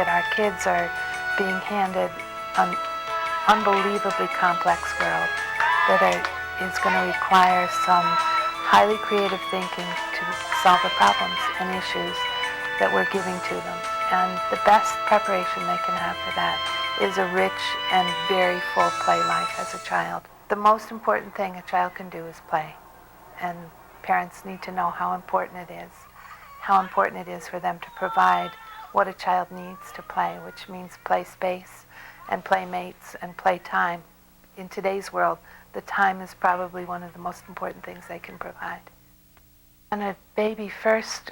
that our kids are being handed an unbelievably complex world that is going to require some highly creative thinking to solve the problems and issues that we're giving to them. And the best preparation they can have for that is a rich and very full play life as a child. The most important thing a child can do is play. And parents need to know how important it is for them to provide what a child needs to play, which means play space and playmates and play time. In today's world, the time is probably one of the most important things they can provide. When a baby first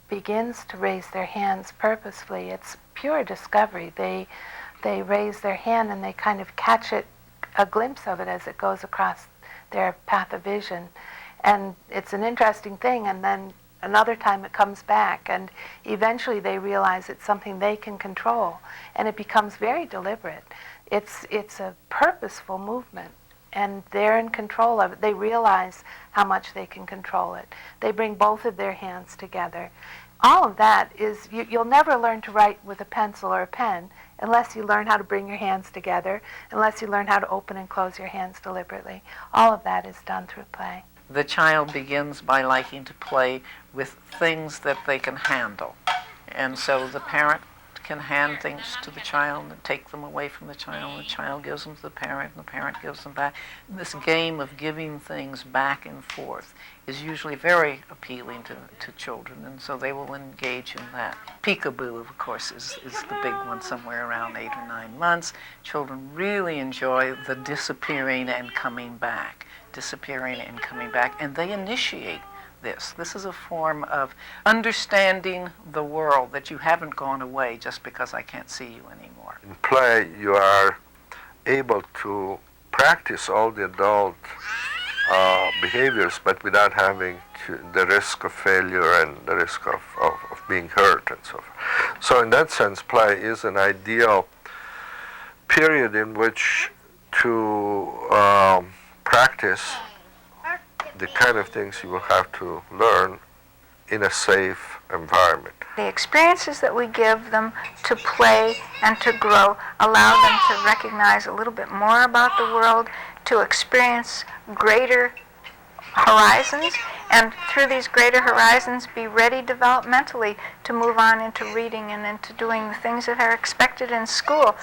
begins to raise their hands purposefully, it's pure discovery. They raise their hand and they kind of catch it, a glimpse of it as it goes across their path of vision. And it's an interesting thing, and then another time it comes back, and eventually they realize it's something they can control, and it becomes very deliberate. It's a purposeful movement, and they're in control of it. They realize how much they can control it. They bring both of their hands together. All of that is, you'll never learn to write with a pencil or a pen unless you learn how to bring your hands together, unless you learn how to open and close your hands deliberately. All of that is done through play. The child begins by liking to play with things that they can handle. And so the parent can hand things to the child and take them away from the child gives them to the parent, and the parent gives them back. And this game of giving things back and forth is usually very appealing to children, and so they will engage in that. Peekaboo, of course, is the big one, somewhere around 8 or 9 months. Children really enjoy the disappearing and coming back, and they initiate this. This is a form of understanding the world, that you haven't gone away just because I can't see you anymore. In play, you are able to practice all the adult behaviors, but without having the risk of failure and the risk of being hurt and so forth. So in that sense, play is an ideal period in which to practice the kind of things you will have to learn in a safe environment. The experiences that we give them to play and to grow allow them to recognize a little bit more about the world, to experience greater horizons, and through these greater horizons be ready developmentally to move on into reading and into doing the things that are expected in school.